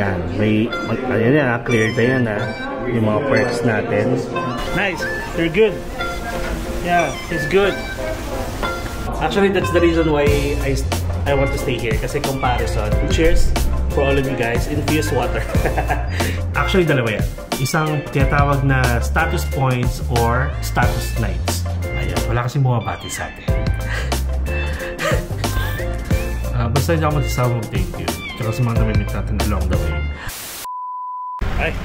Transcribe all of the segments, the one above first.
Ayan, ayan yan, clear na yan yung mga perks natin. Nice, they're good. Yeah, it's good. Actually, that's the reason why I want to stay here. Kasi comparison. Cheers for all of you guys. Infused water. Actually, dalawa yan. Isang tinatawag na status points or status nights. Ayan, wala kasing bumabati sa atin. Basta hindi ako magsasawa mag-thank you. Tsaka sa mga namimit natin along the way. Ay,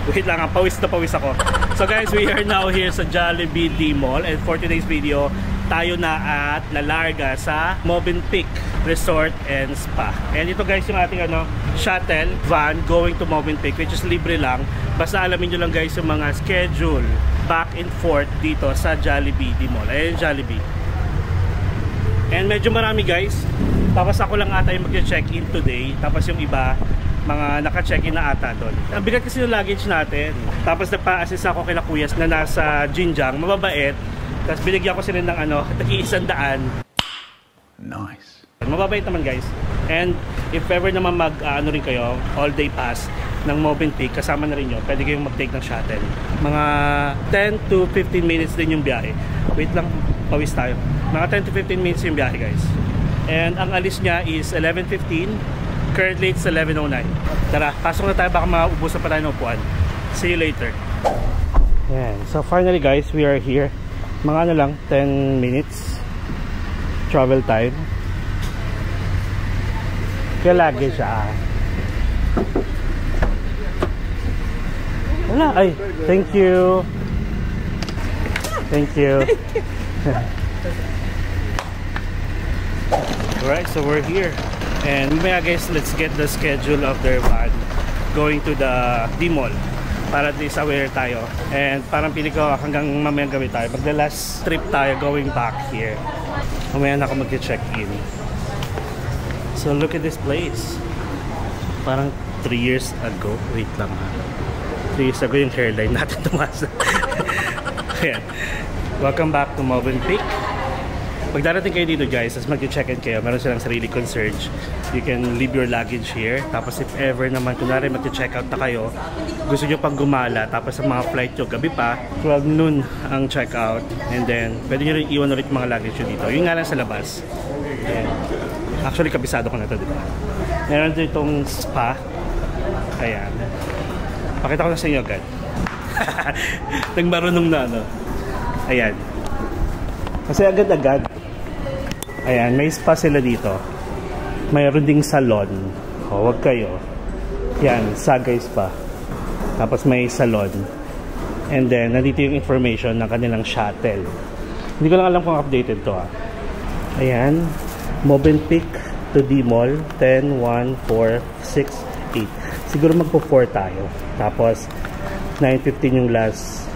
wait lang, pawis na pawis ako. So guys, we are now here sa Jollibee D-Mall. And for today's video, tayo na at La Larga sa Movenpick Resort and Spa. And ito guys yung ating shuttle van going to Movenpick, which is libre lang. Basta alamin nyo lang guys yung mga schedule back and forth dito sa Jollibee D-Mall. Ayan Jollibee. And medyo marami guys. Tapos ako lang ata yung mag-check-in today. Tapos yung iba, mga naka-check-in na ata doon. Ang bigat kasi yung luggage natin. Tapos nagpa-assist ako kay Kuyas na nasa Jinjiang, mababait. Tapos binigyan ko sila ng tagi-100. Nice. Mababait naman guys. And if ever naman rin kayo, all day pass ng Movenpick, kasama na rin nyo, pwede kayong mag-take ng shuttle. Mga 10 to 15 minutes din yung biyahe. Wait lang, pawis tayo. Mga 10 to 15 minutes yung biyahe guys. And ang alis niya is 11:15. Currently it's 11:09. Tara, pasok na tayo, baka maubusan pa tayo ng upuan. See you later. Yan. So finally guys, we are here. Mga lang, 10 minutes travel time. Kaya lagi siya. Wala, ay, thank you. Thank you. Alright, so we're here. And I guess let's get the schedule of their van going to the D-Mall para at least aware tayo. And parang pili ko hanggang mamayang gabi tayo. Pag the last trip tayo going back here, mamaya na ako mag-check-in. So look at this place. Parang 3 years ago. Wait lang ha. 3 years ago yung hairline natin tumaas. Ayan. Welcome back to Movenpick. Pag darating kayo dito guys, as mag-check-in kayo, meron silang sarili concierge. You can leave your luggage here. Tapos if ever naman, kunwari mag-check-out na kayo, gusto nyo pang gumala, tapos sa mga flight nyo, gabi pa, 12 noon ang check-out. And then, pwede nyo rin iwan ulit mga luggage nyo dito. Yung nga lang sa labas. Ayan. Actually, kabisado ko na ito, diba? Meron dito itong spa. Ayan. Pakita ko na sa inyo agad. Nagmarunong na, Ayan. Kasi agad-agad. Ayan, may spa sila dito. Mayroon ding salon. O, wag kayo. Yan, Sagay Spa. Tapos may salon. And then, nandito yung information ng kanilang shuttle. Hindi ko lang alam kung updated to Ayan. Movenpick to D-Mall. 10, 1, 4, 6, 8. Siguro magpo-4 tayo. Tapos, 9:15 yung last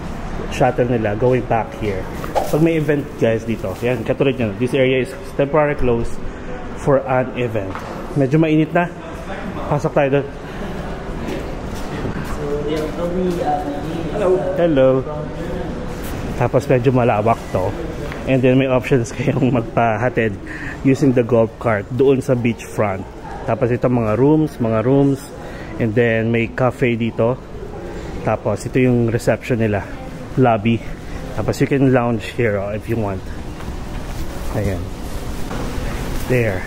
shuttle nila going back here. Pag may event guys dito, yan, katulad nyo, this area is temporarily closed for an event. Medyo mainit na. Pasok tayo doon. Hello. Hello. Tapos medyo malawak to. And then may options kayong magpahatid using the golf cart doon sa beachfront. Tapos ito mga rooms. And then may cafe dito. Tapos ito yung reception nila. Lobby. Tapos you can lounge here if you want. Ayan. There.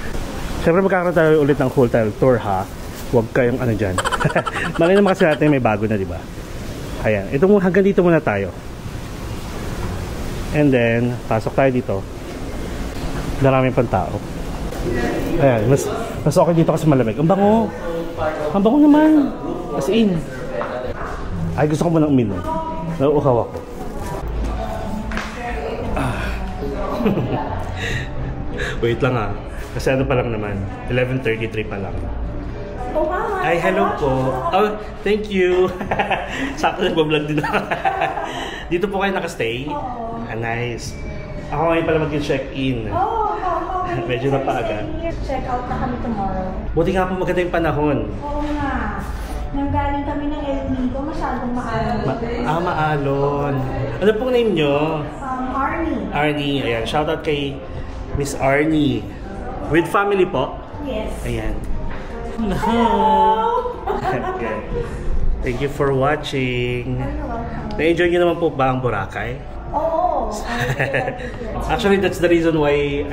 Siyempre magkakaroon tayo ulit ng hotel tour ha. Huwag kayong dyan. Malay naman kasi natin may bago na, diba? Ayan. Ito mo, hanggang dito muna tayo. And then, pasok tayo dito. Maraming pang tao. Ayan. Mas okay dito kasi malamig. Ang bango. Ang bango naman. As in. Ay, gusto ko munang uminom. Nauuhaw ako. Wait lang kasi pa lang naman 11:33 pa lang. Oh, hi. Ay, hello po. Oh, thank you. Sakto nagbablog din ako. Dito po kayo nakastay? Nice. Ako ngayon pala mag-check-in. Medyo napaaga. Check out na kami tomorrow. Buti nga po maganda yung panahon. Oo nga. Nanggaling kami ng El Nido, masyadong maalon. Maalon. Ano pong name nyo? Arnie. Arnie. Ayan, shoutout kay Miss Arnie. With family po? Yes. Ayan. Hello! Okay. Thank you for watching. Na-enjoy nyo naman po ba ang Boracay? Oo. Actually, that's the reason why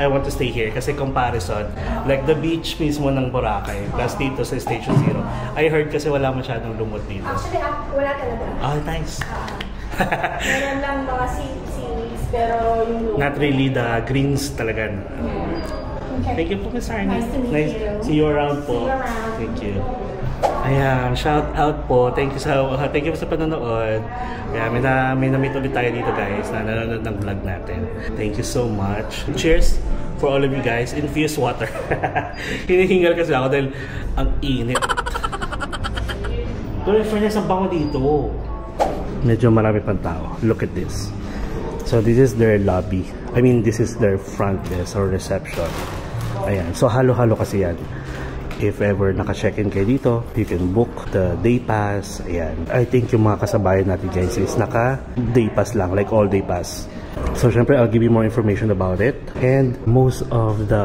I want to stay here. Kasi comparison, like the beach mismo ng Boracay, plus dito sa Station Zero. I heard kasi wala masyadong lumot dito. Actually, wala talaga. Oh, nice. Meron lang mga seaweeds, pero yung Not really the greens talaga. Okay. Thank you po, Ms. Arnie. Nice to meet you. See you around po. See you around. Thank you. Ayan, shout out po. Thank you sa panonood. Ayan, may na-meet ulit tayo dito guys na nanonood ng vlog natin. Thank you so much. Cheers for all of you guys. Infused water. Hinihingal kasi ako dahil ang init. Pero fairness, ang bango dito. Medyo marami pang tao. Look at this. So this is their lobby. I mean, this is their front desk or reception. Ayan. So halo-halo kasi yan. If ever naka-check-in kayo dito, you can book the day pass. Ayan. I think yung mga kasabayan natin guys is naka-day pass lang, like all-day pass. So syempre, I'll give you more information about it. And most of the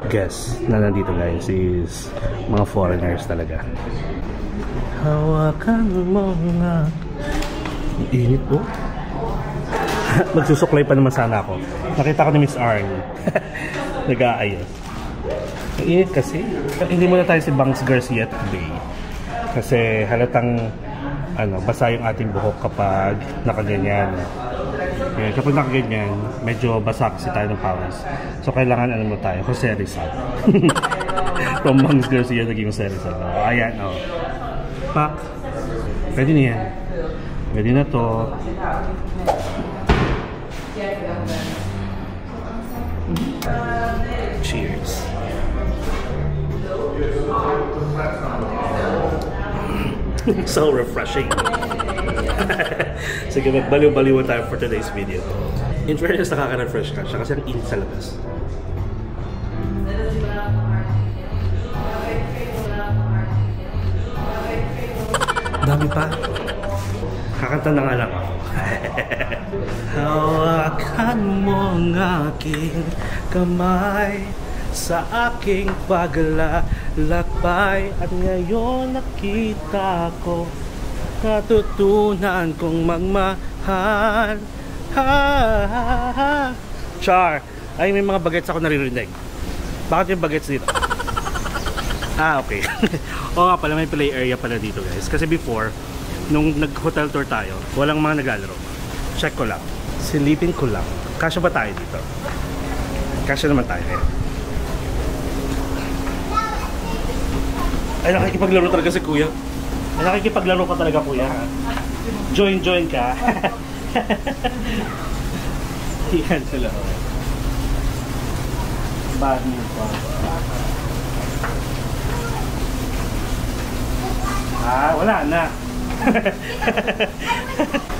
guests na nandito guys is mga foreigners talaga. Hawakan mo nga. Ang init po. Magsusuklay pa naman sana ako. Nakita ko ni Miss Arnie. Nag-aayos. Ang init kasi. Hindi muna tayo si Bangs Garcia today. Kasi halatang basa yung ating buhok kapag nakaganyan. Okay, kapag nakaganyan, medyo basa kasi tayo ng pawis. So kailangan mo tayo, Jose Rizal. From Bangs Garcia naging Jose Rizal. Ayan, Pak. Pwede na yan. Pwede na to. Cheers. So refreshing. Sige, magbaliw-baliw tayo for today's video. In fairness, nakaka-refresh ka siya kasi ang init sa labas. Dami pa. Kakanta na nga lang ako. Hawakan mo ang aking kamay sa aking paglalakbay at ngayon nakita ko natutunan kong magmahal. Char! Ay, may mga bagets ako naririnig. Bakit yung bagets dito? Ah, okay. Oo nga pala, may play area pala dito guys. Kasi before, nung nag-hotel tour tayo, walang mga naglalaro. Check ko lang. Silipin ko lang. Kasya ba tayo dito? Kasya naman tayo eh. Ay, nakikipaglaro talaga si kuya. Ay, nakikipaglaro ka talaga kuya. Join ka. Yan sila. Badminton. Ah, wala na.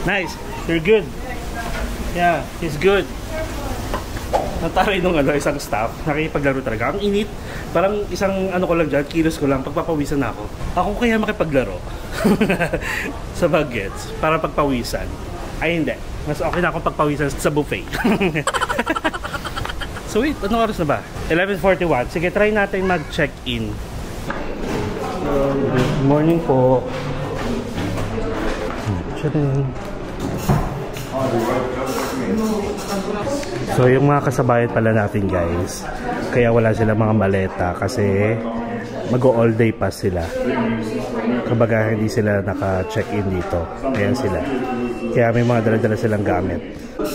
Nice. You're good. Yeah, he's good. Nataray nung isang staff. Nakikipaglaro talaga. Ang init. Parang isang ko lang dyan, kilos ko lang, pagpapawisan na ako. Ako kaya makipaglaro sa bagets para pagpawisan. Ay hindi. Mas okay na akong pagpawisan sa buffet. So wait, anong oras na ba? 11:41. Sige, try natin mag-check-in. Good morning po. So yung mga kasabayan pala natin guys, kaya wala silang mga maleta kasi mag-all day pass sila. Kumbaga hindi sila naka-check-in dito. Ayan sila. Kaya may mga dala-dala silang gamit.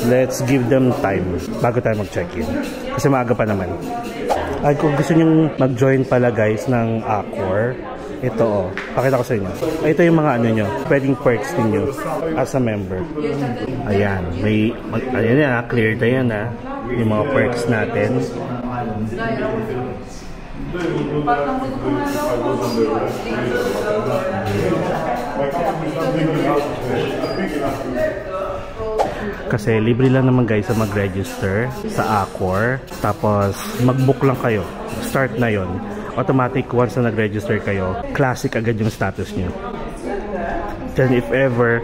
Let's give them time bago tayo mag-check-in. Kasi maaga pa naman. Ay, kung gusto nyo mag-join pala guys ng Accor, ito pakita ko sa inyo. Ito yung mga nyo, pwedeng perks ninyo as a member. Ayan, ayan na, clear na yan yung mga perks natin. Kasi libre lang naman guys sa mag-register sa Accor. Tapos mag-book lang kayo. Start na yon. Automatic once na nag-register kayo, classic agad yung status nyo. Then if ever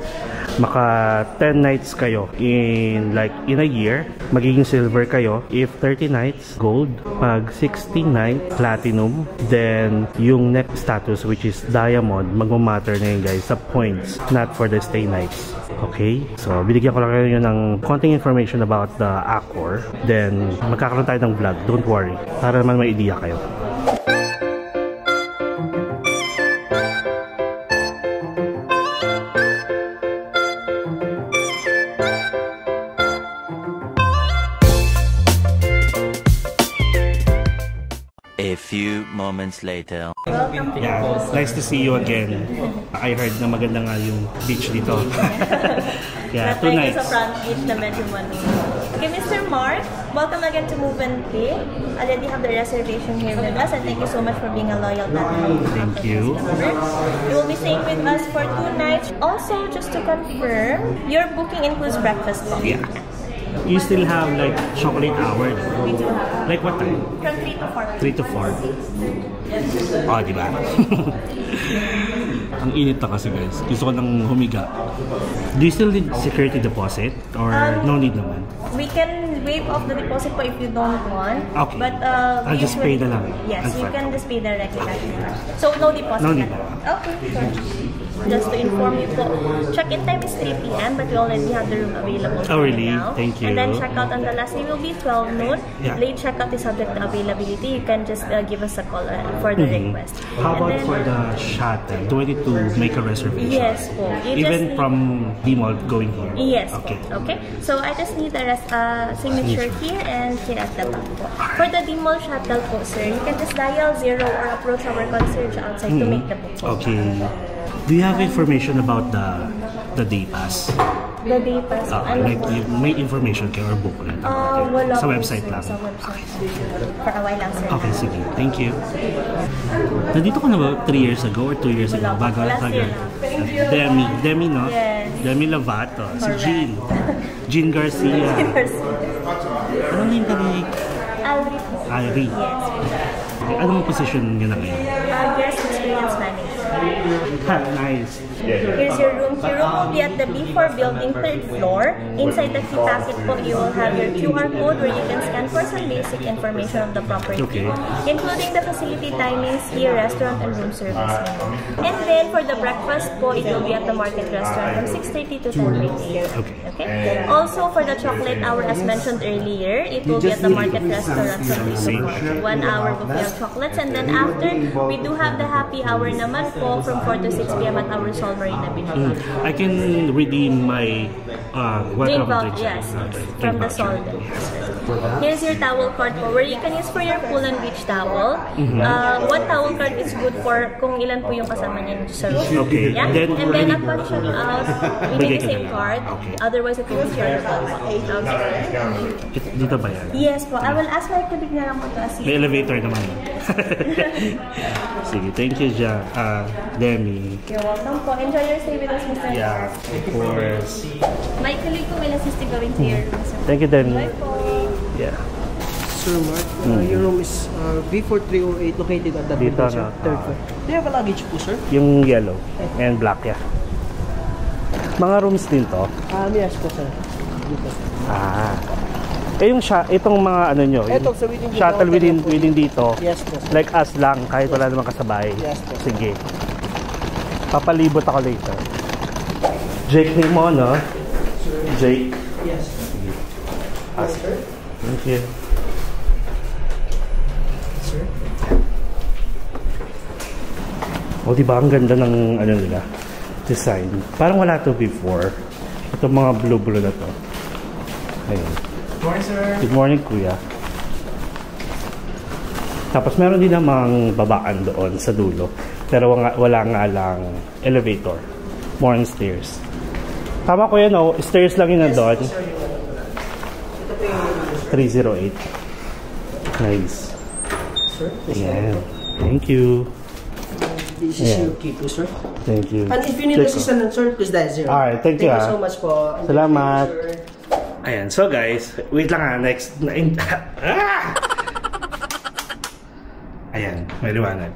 maka 10 nights kayo in a year, magiging silver kayo. If 30 nights, gold. Pag 60 night, platinum. Then yung next status, which is diamond, magmamatter na yun guys sa points, not for the stay nights. Okay? So binigyan ko lang kayo ng konting information about the Accor. Then magkakaroon tayo ng vlog, don't worry, para naman may idea kayo. A few moments later. Yeah, nice to see you again. I heard na maganda nga yung beach dito. Yeah, 2 nights. Sa front beach na medyo Okay, Mr. Mark, welcome again to Move and Pay. Already have the reservation here with us, and thank you so much for being a loyal customer. Thank you. You will be staying with us for 2 nights. Also, just to confirm, your booking includes breakfast. Yeah. You still have like chocolate hour? We do have. Like what time? From 3 to 4. 3 to 4. Oh, diba? Ang init na kasi guys. Gusto ko nang humiga. Do you still need security deposit? Or no need naman? We can waive off the deposit po if you don't want. Okay. But I'll just pay na lang. Yes, you can just pay directly. So no deposit. No need. Okay, sure. Just to inform you po, check-in time is 3 p.m. but we already have the room available. Oh really? Now. Thank you. And then check-out on the last day will be 12 noon. Yeah. Late check-out is subject to availability. You can just give us a call for the request. How about then, for the shuttle? Do I need to make a reservation? Yes po. Even from D-Mall going here? Yes. Okay. Okay. So I just need a signature here and here at the back po. For the D-Mall shuttle po, sir, you can just dial 0 or approach our concierge outside to make the booking. Okay. Do you have information about the day pass? The day pass. Like may information kayo or booklet? Wala sa po, website sir. lang? Sa website. For a while lang, sir. Okay, sige. Thank you. Nandito ka na ba 3 years ago or 2 years ago? Bago Last year Demi. Demi, no? Yes. Demi Lovato. Si Correct. Jean. Jean Garcia. Anong name ka ni Alri po. Alri? Yes. Okay. Anong position niyo na ngayon? Guest experience manager. Ha, nice. Here's your room. Your room will be at the B4 building, 3rd floor. Inside the key packet po, you will have your QR code where you can scan for some basic information of the property. Okay. Including the facility timings, here, restaurant, and room service menu. And then for the breakfast po, it will be at the Market Restaurant from 6:30 to 10 a.m. Okay. Also for the chocolate hour, as mentioned earlier, it will be at the Market Restaurant from 3 to 4. 1 hour buffet of chocolates. And then after, we do have the happy hour naman po from 4 to 6 p.m. at our Sol Marina Beach. I can redeem my welcome Drink drink. yes, from the Sol. Here's your towel card po, where you can use for your pool and beach towel. One towel card is good for kung ilan po yung kasama niyo sa room. Okay. Yeah? Then, And then upon checking out, we Bigay need the ka same na lang. card. Okay. Otherwise, it will be chargeable. Okay. Dito ba yan? Yes po. I will ask my colleague na lang po to assist. May elevator naman. Sige, thank you, Demi. You're welcome po. Enjoy your stay with us, Mr. Yeah, of course. My colleague po will assist you going to your room, sir. Thank you, Demi. Bye po. Yeah. Sir Mark, your room is B4308 located at the Dito building, sir. na. 3rd floor. Do you have a luggage po, sir? Yung yellow and black, yeah. Mga rooms din to? Yes po, sir. Dito. Yung itong mga ano nyo, Eto, sa within dito, shuttle hotel within dito, Yes po, sir. like us lang, kahit wala namang kasabay. Yes po. Sige. Papalibot ako later. Jake name mo, no? Jake. Yes. Sir. Thank you. Sir? O, diba? Ang ganda ng ano nila, design. Parang wala to before. Itong mga blue-blue na to. Ayun. Morning, sir. Good morning, kuya. Tapos meron din namang babaan doon sa dulo. Pero wala nga lang elevator. More on stairs. Tama ko yan, no? Stairs lang yun na doon. 308. Nice. Sir? Ayan. Thank you. This is your key po, sir. Thank you. And if you need assistance, sir, please dial 0. Alright, thank you, Thank you so much po. Salamat. Thank you, sir. Ayan, so guys, wait lang next. Ayan, may liwanag.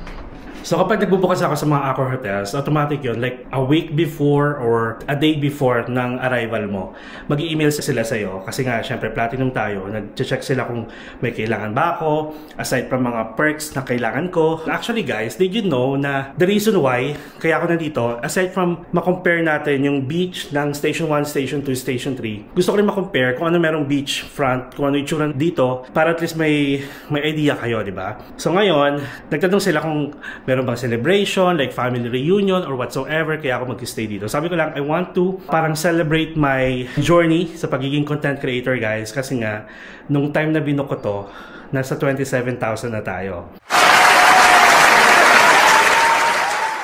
So kapag nagbubukas ako sa mga Accor hotels, automatic yun, like a week before or a day before ng arrival mo, mag-i-email sila sa'yo. Kasi nga, syempre, platinum tayo. Nag-check sila kung may kailangan ba ako, aside from mga perks na kailangan ko. Actually guys, did you know na the reason why kaya ako nandito, aside from ma-compare natin yung beach ng Station 1, Station 2, Station 3, gusto ko rin ma-compare kung ano merong beach front, kung ano yung itsura dito, para at least may idea kayo, di ba? So ngayon, nagtanong sila kung meron bang celebration, like family reunion or whatsoever, kaya ako mag-stay dito. Sabi ko lang, I want to parang celebrate my journey sa pagiging content creator, guys. Kasi nga, nung time na binook ko to, nasa 27,000 na tayo.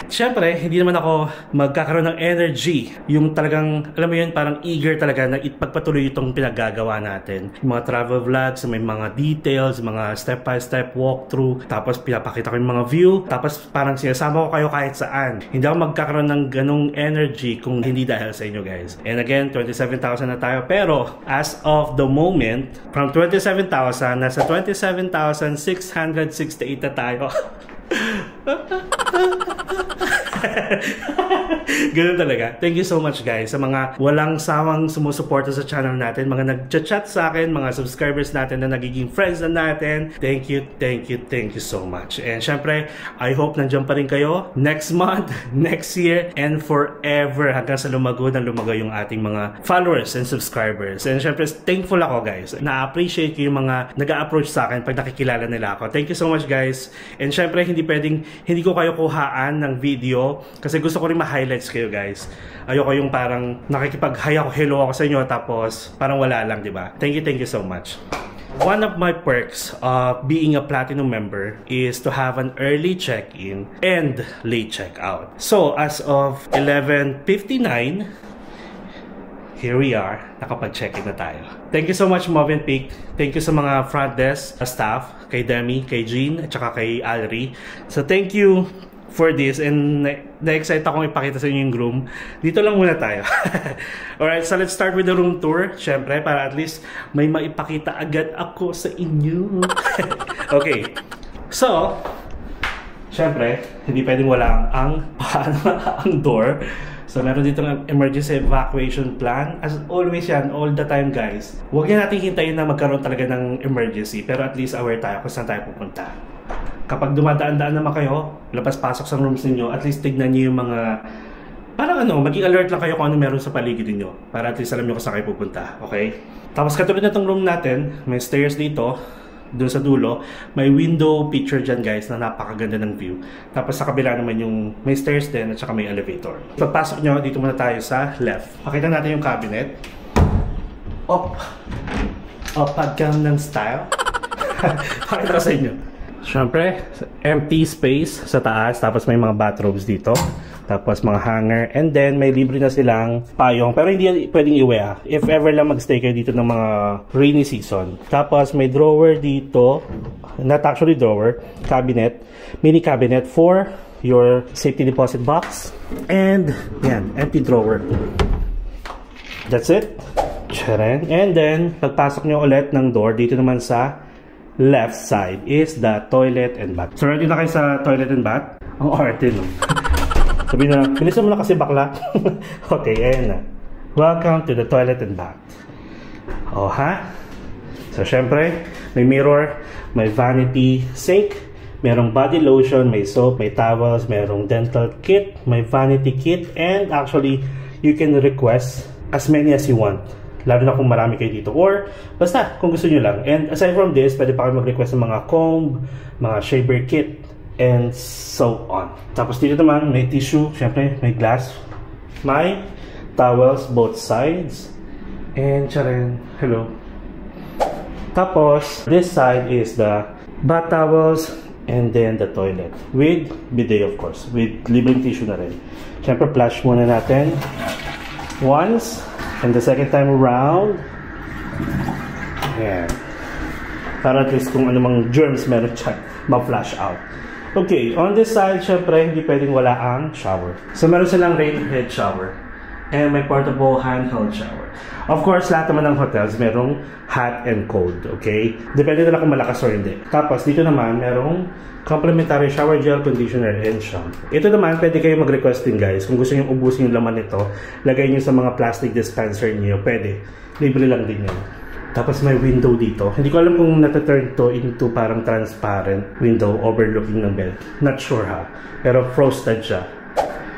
Siyempre, hindi naman ako magkakaroon ng energy. Yung talagang, alam mo yun, parang eager talaga na ipagpatuloy itong pinaggagawa natin. Yung mga travel vlogs, may mga details, mga step-by-step walkthrough, tapos pinapakita ko yung mga view, tapos parang sinasama ko kayo kahit saan. Hindi ako magkakaroon ng ganong energy kung hindi dahil sa inyo, guys. And again, 27,000 na tayo. Pero, as of the moment, from 27,000, nasa 27,668 na tayo. Ganun talaga. Thank you so much, guys, sa mga walang sawang sumusuporta sa channel natin, mga nag-chat sa akin, mga subscribers natin na nagiging friends na natin. Thank you so much. And syempre, I hope nandiyan pa rin kayo next month, next year, and forever hanggang sa lumago yung ating mga followers and subscribers. And syempre, thankful ako, guys. Na-appreciate ko yung mga nag-a-approach sa akin pag nakikilala nila ako. Thank you so much, guys. And syempre, hindi ko kayo kuhaan ng video kasi gusto ko rin ma-highlights kayo, guys. Ayoko yung parang nakikipag-hi ako, hello ako sa inyo, tapos parang wala lang, di ba? Thank you so much. One of my perks of being a platinum member is to have an early check-in and late check-out. So, as of 11:59, here we are, nakapag-check-in na tayo. Thank you so much, Moven Peak. Thank you sa mga front desk staff, kay Demi, kay Jean, at saka kay Alri. So thank you for this, and na-excite akong ipakita sa inyo yung room. Dito lang muna tayo. Alright, so let's start with the room tour. Syempre, para at least may maipakita agad ako sa inyo. Okay, so syempre, hindi pwedeng wala ang door. So, meron dito ng emergency evacuation plan. As always yan, all the time, guys. Huwag yan natin hintayin na magkaroon talaga ng emergency. Pero at least aware tayo kung saan tayo pupunta. Kapag dumadaan-daan naman kayo, labas-pasok sa rooms ninyo, at least tignan nyo yung mga... Parang maging alert lang kayo kung ano meron sa paligid ninyo. Para at least alam nyo kung saan kayo pupunta. Okay? Tapos katulad na itong room natin, may stairs dito. Doon sa dulo, may window picture dyan, guys, na napakaganda ng view. Tapos sa kabila naman yung may stairs din at saka may elevator. Pagpasok nyo, dito muna tayo sa left. Pakita natin yung cabinet. Gangnam Style. Pakita ko sa inyo. Siyempre, empty space sa taas. Tapos may mga bathrobes dito. Tapos mga hanger. And then, may libre na silang payong. Pero hindi pwedeng iwe. If ever lang magstay kayo dito ng mga rainy season. Tapos, may drawer dito. Not actually drawer. Cabinet. Mini cabinet for your safety deposit box. And, yan. Empty drawer. That's it. Charan. And then, pagpasok nyo ulit ng door, dito naman sa left side is the toilet and bath. So, ready na kayo sa toilet and bath? Ang arte, no? Sabi na, bilisan mo na kasi bakla. Okay, ayan na. Welcome to the toilet and bath. Oh, ha? So, syempre, may mirror, may vanity sink, merong body lotion, may soap, may towels, merong dental kit, may vanity kit, and actually, you can request as many as you want. Lalo na kung marami kayo dito. Or, basta, kung gusto nyo lang. And aside from this, pwede pa kayo mag-request ng mga comb, mga shaver kit, and so on. Tapos dito naman, may tissue, syempre, may glass, may towels both sides, and charan, hello. Tapos, this side is the bath towels, and then the toilet. With bidet, of course. With libreng tissue na rin. Syempre, flush muna natin once, and the second time around, ayan. Para at least kung anumang germs meron dyan, ma-flush out. Okay, on this side, syempre, hindi pwedeng wala ang shower. So, meron silang rain head shower. and may portable handheld shower. Of course, lahat naman ng hotels merong hot and cold, okay? Depende na lang kung malakas or hindi. Tapos, dito naman, merong complimentary shower gel, conditioner, and shampoo. Ito naman, pwede kayo mag-request din guys. Kung gusto nyo ubusin yung laman nito, lagay nyo sa mga plastic dispenser nyo, pwede. Libre lang din yun. Tapos may window dito. Hindi ko alam kung nata-turn to into parang transparent window overlooking ng bed. Not sure ha. Pero frosted siya.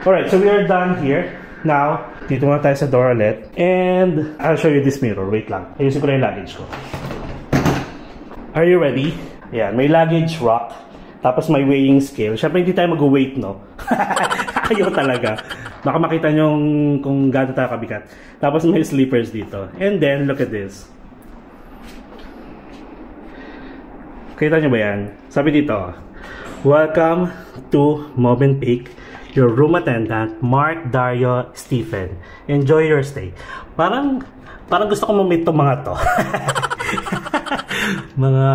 Alright, so we are done here. Now, dito muna tayo sa door ulit. And I'll show you this mirror. Wait lang. Ayusin ko na yung luggage ko. Are you ready? Yan, may luggage rack. Tapos may weighing scale. Siyempre hindi tayo mag-weight, no? Ayaw talaga. Baka makita nyo kung gaano tayo kabigat. Tapos may slippers dito. And then, look at this. Kita nyo ba yan? Sabi dito, welcome to Movenpick. Your room attendant, Mark Dario Stephen. Enjoy your stay. Parang gusto ko ma-meet tong mga to. Mga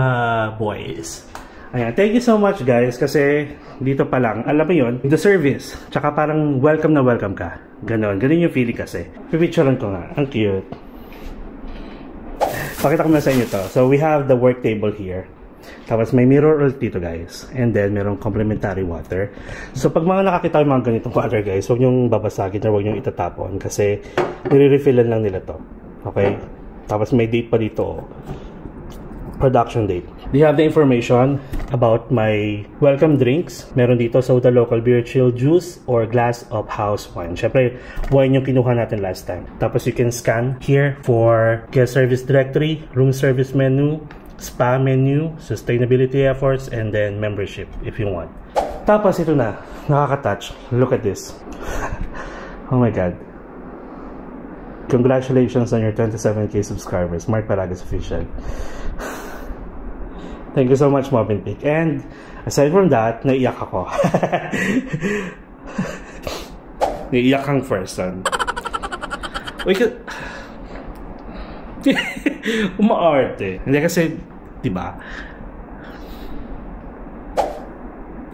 boys. Ayan, thank you so much guys kasi dito pa lang, alam mo yun, the service. Tsaka parang welcome na welcome ka. Ganon yung feeling kasi. Pipicturean ko nga. Ang cute. Pakita ko na sa inyo to. So we have the work table here. Tapos may mirror ulit dito guys. And then merong complimentary water. So pag mga nakakita yung mga ganitong water guys, huwag nyong babasagin or huwag nyong itatapon kasi nire-refillan lang nila to. Okay? Tapos may date pa dito. Production date. They have the information about my welcome drinks. Meron dito soda, local beer, chill juice, or glass of house wine. Syempre, wine yung kinuha natin last time. Tapos you can scan here for guest service directory, room service menu, spa menu, sustainability efforts, and then membership if you want. Tapos ito na, nakaka-touch. Look at this. Oh my god. Congratulations on your 27k subscribers. Mark Paragas Official. Thank you so much, Movenpick. And aside from that, naiyak ako. Naiyak kang person. Uy, umaarte. Hindi kasi, diba?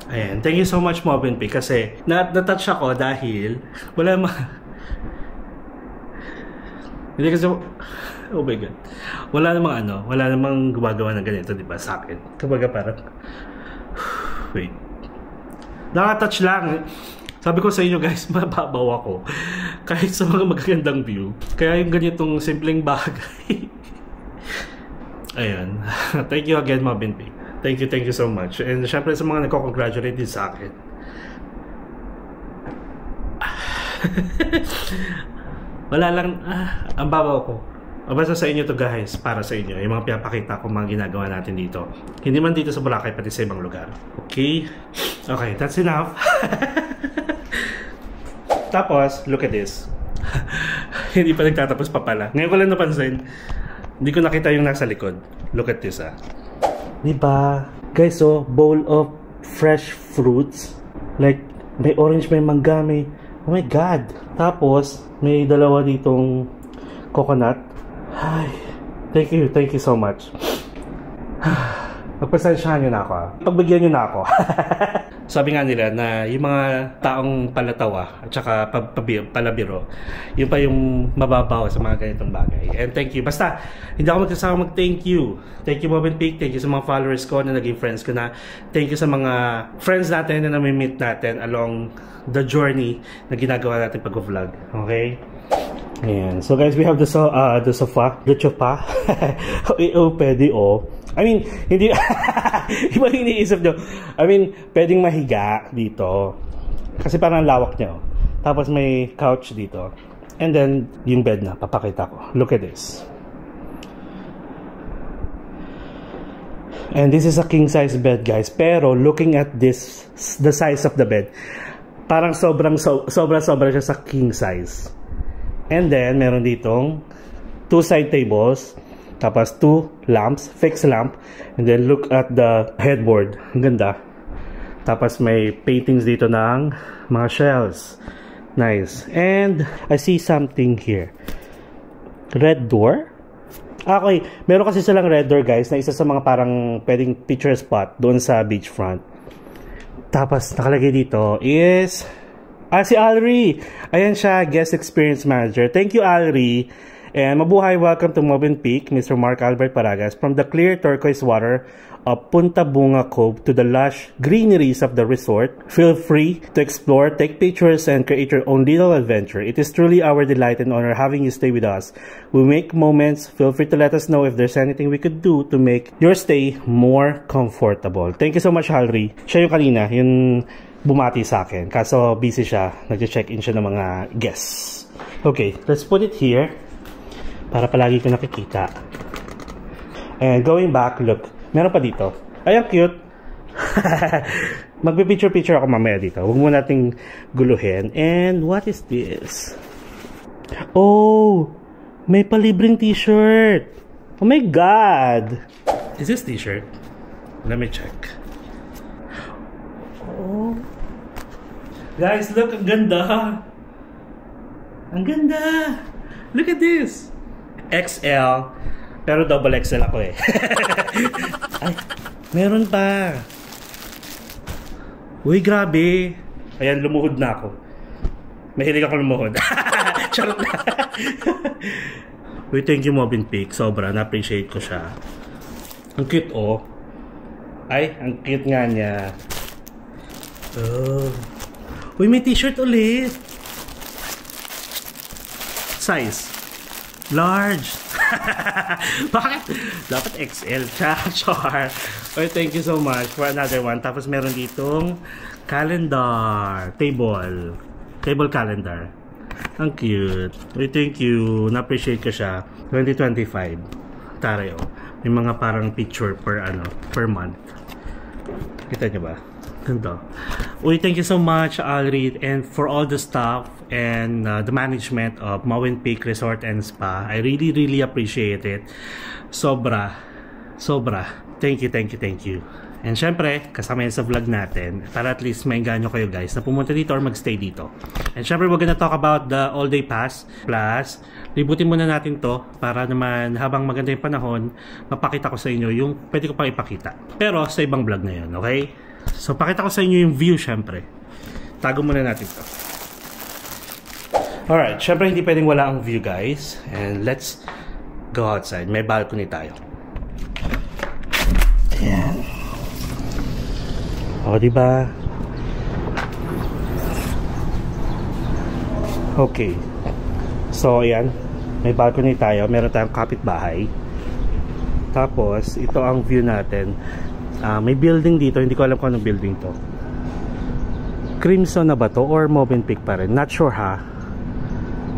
Ayan. Thank you so much, Movenpick. Kasi, natouch ako dahil, wala hindi kasi, oh my god. Wala namang gumagawa ng ganito, diba, sa akin. Kumbaga parang, wait. Nakatouch lang. Sabi ko sa inyo guys, mababaw ako. Kahit sa mga magagandang view. Kaya yung ganitong simpleng bagay. Ayan. Thank you again, Movenpick. Thank you so much. And syempre sa mga nagko-congratulate din sa akin. Wala lang, ang babaw ko. Basta sa inyo to guys, para sa inyo. Yung mga pinapakita ko mga ginagawa natin dito. Hindi man dito sa Boracay, pati sa ibang lugar. Okay? Okay, that's enough. Tapos, look at this. Hindi pa nagtatapos pa pala. Ngayon ko lang napansin, hindi ko nakita yung nasa likod. Look at this Diba? Guys, so, bowl of fresh fruits. Like, may orange, may mangga, may... Oh my God! Tapos, may dalawa ditong coconut. Ay, thank you so much. Pagpasensyahan nyo na ako Pagbigyan nyo na ako. Sabi nga nila na yung mga taong palatawa at saka palabiro, yun pa yung mababaw sa mga ganitong bagay. And thank you. Basta, hindi ako magkasama mag-thank you. Thank you, Movenpick. Thank you sa mga followers ko na naging friends ko na. Thank you sa mga friends natin na nami-meet natin along the journey na ginagawa natin pag-vlog. Okay? Ayan. So guys, we have the sofa. Pwede I mean, hindi iba yung iniisip nyo. I mean, pwedeng mahiga dito. Kasi parang lawak nyo. Tapos may couch dito. And then, yung bed na. Papakita ko. Look at this. And this is a king size bed, guys. Pero, looking at this, the size of the bed, parang sobra siya sa king size. And then, meron ditong 2 side tables. Tapos 2 lamps, fixed lamp. And then look at the headboard. Ang ganda. Tapos may paintings dito ng mga shells. Nice. And I see something here. Red door? Okay. Meron kasi silang red door guys na isa sa mga parang pwedeng picture spot doon sa beachfront. Tapos nakalagay dito is Si Alri. Ayan siya, guest experience manager. Thank you, Alri. And mabuhay, welcome to Movenpick, Mr. Mark Albert Paragas. From the clear turquoise water of Punta Bunga Cove to the lush greeneries of the resort, feel free to explore, take pictures, and create your own little adventure. It is truly our delight and honor having you stay with us. We make moments. Feel free to let us know if there's anything we could do to make your stay more comfortable. Thank you so much, Alri. Siya yung kanina, yung bumati sa akin. Kaso busy siya. Nag-check-in siya ng mga guests. Okay, let's put it here. Para palagi ko nakikita. And going back, look. Meron pa dito. Ay, ang cute. Magpipicture-picture ako mamaya dito. Huwag mo nating guluhin. And what is this? Oh! May palibreng t-shirt. Oh my God! Is this t-shirt? Let me check. Oh. Guys, look. Ang ganda. Ang ganda. Look at this. XL, pero double XL ako eh. Ay, meron pa. Uy, grabe. Ayan, lumuhod na ako. Mahilig ako lumuhod. Charot na. Uy, thank you, Movenpick. Sobra, na-appreciate ko siya. Ang cute, oh. Ay, ang cute nga niya. Oh. Uy, may t-shirt ulit. Size large. Bakit? Dapat XL. Char. Okay, thank you so much for another one. Tapos meron ditong calendar. Table calendar. Ang cute. Okay, thank you. Na-appreciate ko siya. 2025. Tara, oh. May mga parang picture per month. Kita nyo ba? Ganda. Uy, thank you so much, Alri, and for all the staff and the management of Movenpick Resort and Spa. I really appreciate it. Sobra. Thank you. And syempre, kasama yan sa vlog natin para at least maingganyo kayo guys na pumunta dito or magstay dito. And syempre, we're gonna talk about the all-day pass. Plus, libutin muna natin to para naman habang maganda yung panahon, mapakita ko sa inyo yung pwede ko pang ipakita. Pero sa ibang vlog na yun, okay? So, pakita ko sa inyo yung view, syempre. Tago muna natin to. Alright, syempre hindi pwedeng wala ang view, guys. And let's go outside. May balcony tayo. Ayan. O, diba? Okay. So, ayan. May balcony tayo. Meron tayong kapitbahay. Tapos, ito ang view natin. May building dito, hindi ko alam kung anong building to. Crimson na ba to or Movenpick pa rin? Not sure ha.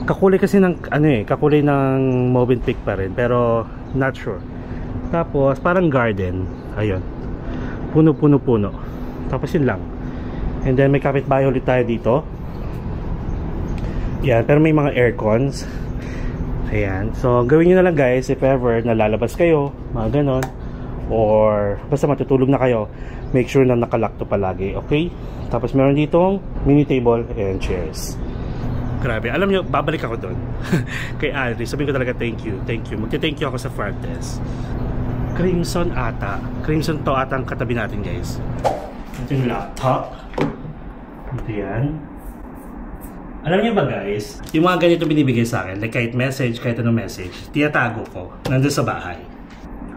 Kakulay kasi ng kakulay ng Movenpick pa rin, pero not sure. Tapos parang garden, ayun. Puno. Tapos yun lang. And then may kapitbahay ulit tayo dito. Yan, pero may mga aircons. Ayan. So gawin niyo na lang guys if ever nalalabas kayo, mga ganon. Or basta matutulog na kayo, make sure na nakalock to palagi, okay? Tapos meron ditong mini table and chairs. Grabe, alam nyo, babalik ako doon. Kay Alri, sabihin ko talaga thank you. Magti-thank you ako sa front desk. Crimson to ata ang katabi natin guys. Ito yung laptop. Ito yan. Alam niyo ba guys, yung mga ganito binibigay sa akin, like kahit message, kahit anong message, tinatago ko nandun sa bahay.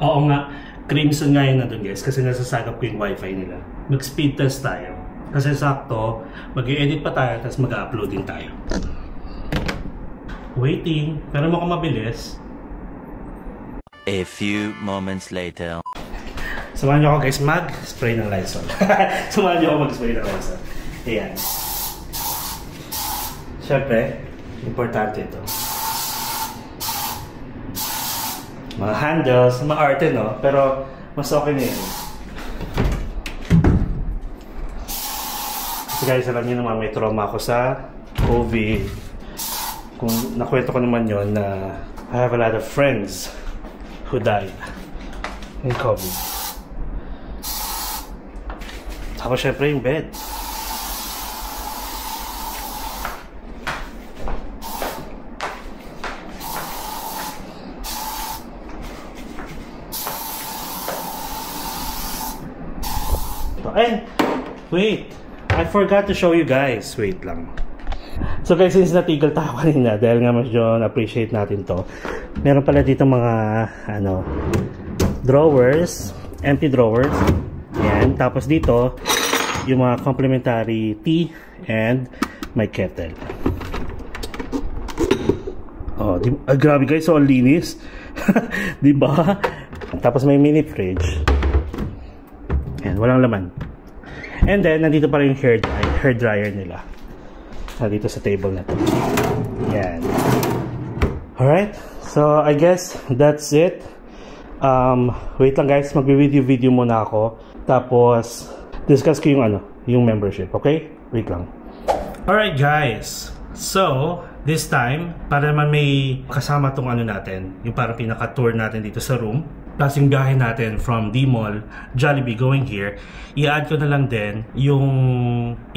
Oo nga, Crimson nga yun na dun guys kasi nasasagap ko yung wifi nila. Mag-speed test tayo. Kasi sakto, mag-i-edit pa tayo tapos mag-upload din tayo. Waiting. Pero mukhang mabilis. A few moments later. Samahan niyo ako guys mag-spray ng Lysol. Samahan niyo ako mag-spray ng Lysol. Ayan. Siyempre, importante ito. Mga handles, mga arte no? Pero mas okay na yun. Kasi guys, alam niyo naman may trauma ako sa COVID. Kung nakwento ko naman yon na I have a lot of friends who died in COVID. Tapos syempre yung bed. And wait, I forgot to show you guys. Wait lang. So guys, since natigil tayo kanina dahil nga medyo na-appreciate natin to, meron pala dito mga drawers, empty drawers. Yan. Tapos dito yung mga complimentary tea and my kettle. Oh, grabe guys, so linis. Diba? Tapos may mini fridge. Yan, walang laman. And then nandito pa rin yung hair dryer nila. Dito sa table na to. Yan. Alright. So, I guess that's it. Wait lang guys. Mag-video muna ako. Tapos, discuss ko yung membership. Okay? Wait lang. Alright guys. So, this time, para naman may kasama tong natin. Yung parang pinaka-tour natin dito sa room. Plus yung biyahe natin from D-Mall, Jollibee going here, i-add ko na lang din yung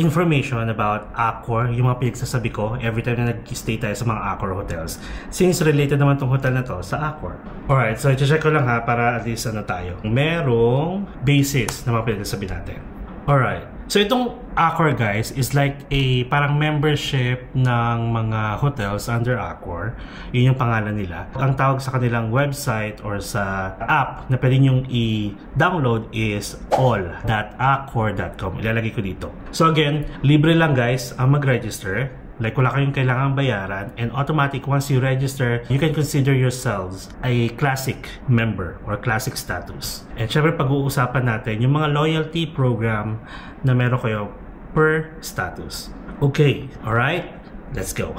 information about Accor, yung mga pinagsasabi ko every time na nag-stay tayo sa mga Accor hotels. Since related naman tong hotel na to sa Accor. Alright, so i-check ko lang ha para at least tayo. Merong basis na mga pinagsasabi natin. Alright. So itong Accor guys is like a parang membership ng mga hotels under Accor. Yun yung pangalan nila. Ang tawag sa kanilang website or sa app na pwede nyong i-download is all.accor.com. Ilalagay ko dito. So again, libre lang guys ang mag-register. Like wala kayong kailangang bayaran, and automatic once you register, you can consider yourselves a classic member or classic status. And syempre pag-uusapan natin yung mga loyalty program na meron kayo per status. Okay, alright? Let's go.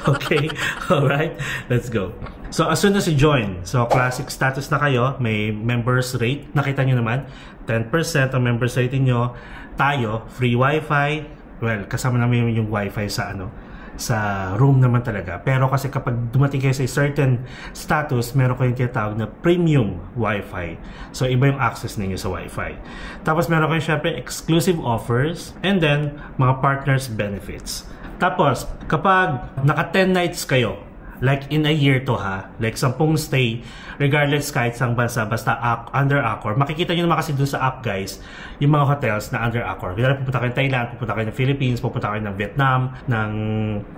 Okay, alright? Let's go. So as soon as you join, so classic status na kayo, may members rate, nakita nyo naman, 10% ang members rate nyo, tayo, free wifi. Well, kasama namin yung wifi sa sa room naman talaga. Pero kasi kapag dumating kayo sa certain status, meron kayong tinatawag na premium wifi. So iba yung access ninyo sa wifi. Tapos meron kayong syempre exclusive offers and then mga partners benefits. Tapos kapag naka 10 nights kayo, like in a year to ha, like 10 stay, regardless kahit sang bansa, basta under Accor, makikita nyo naman kasi dun sa app guys, yung mga hotels na under Accor. Kaya pupunta kayo ng Thailand, pupunta kayo ng Philippines, pupunta kayo ng Vietnam, ng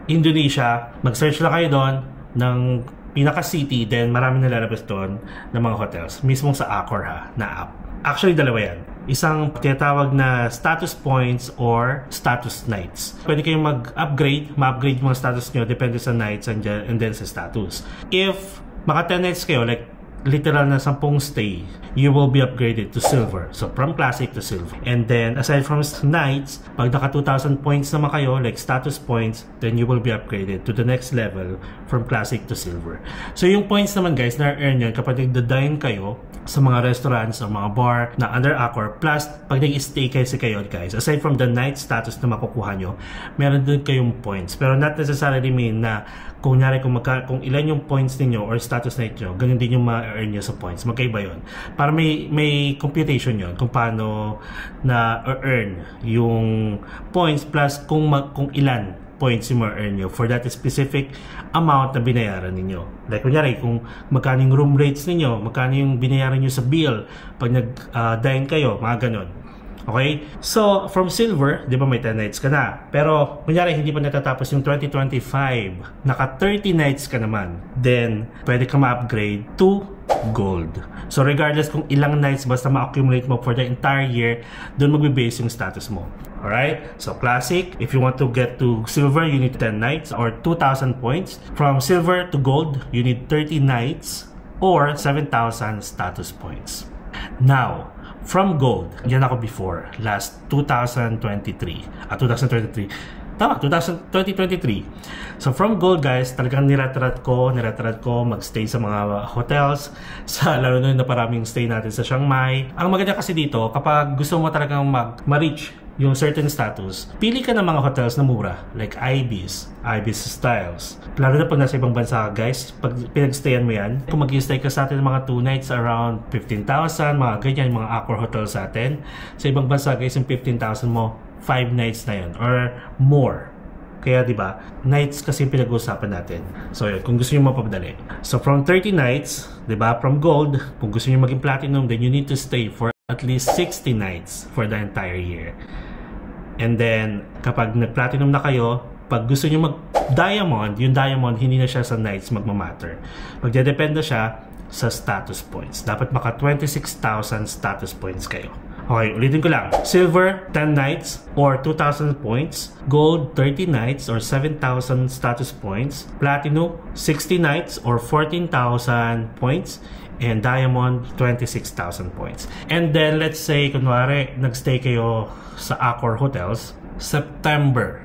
Indonesia, mag-search lang kayo doon ng pinaka-city, then marami nalalabas doon ng mga hotels, mismo sa Accor ha, na app. Actually, dalawa yan. Isang tinatawag na status points or status nights. Pwede kayong mag-upgrade, ma-upgrade mga status nyo depende sa nights and then sa status. If maka 10 nights kayo, like literal na 10 stay, you will be upgraded to silver. So from classic to silver. And then aside from nights, pag naka 2,000 points naman kayo, like status points, then you will be upgraded to the next level from classic to silver. So yung points naman guys, na-earn yun kapag nagda-dine kayo sa mga restaurants o mga bar na under Accor, plus pag nag-stay kayo guys, aside from the night status na makukuha nyo, meron din kayong points. Pero not necessarily mean na kung ilan yung points niyo or status night nyo, ganun din yung ma-earn nyo sa points. Magkaiba yun. Para may computation yun kung paano na earn yung points plus kung ilan points yung ma-earn nyo for that specific amount na binayaran ninyo. Like kunyari, kung magkano yung room rates ninyo, magkano yung binayaran nyo sa bill pag nag-dine kayo, mga ganun. Okay? So, from silver, di ba may 10 nights ka na. Pero, kunyari, hindi pa natatapos yung 2025. Naka 30 nights ka naman. Then, pwede ka ma-upgrade to gold. So, regardless kung ilang nights basta ma-accumulate mo for the entire year, doon magbe-base yung status mo. Alright? So, classic. If you want to get to silver, you need 10 nights or 2,000 points. From silver to gold, you need 30 nights or 7,000 status points. Now, from gold, yan ako before, last 2023. 2023. So from gold guys, talagang niratrat ko magstay sa mga hotels, lalo na paraming stay natin sa Chiang Mai. Ang maganda kasi dito, kapag gusto mo talagang ma-reach yung certain status, pili ka ng mga hotels na mura, like Ibis Styles. Lalo na pag nasa ibang bansa guys, pag pinagstayan mo yan, kung mag-stay ka sa atin mga 2 nights around 15,000, mga ganyan, mga Accor hotel sa atin. Sa ibang bansa guys, yung 15,000 mo, 5 nights na yun, or more. Kaya diba, nights kasi pinag-uusapan natin. So yun, kung gusto nyo mapapadali. So from 30 nights, diba, from gold, kung gusto nyo maging platinum, then you need to stay for at least 60 nights for the entire year. And then, kapag nag-platinum na kayo, pag gusto nyo mag-diamond, yung diamond, hindi na siya sa nights magmamatter. Magdedepende siya sa status points. Dapat maka 26,000 status points kayo. Okay, ulitin ko lang. Silver, 10 nights or 2,000 points. Gold, 30 nights or 7,000 status points. Platinum, 60 nights or 14,000 points. And diamond, 26,000 points. And then, let's say, kunwari, nagstay kayo sa Accor Hotels, September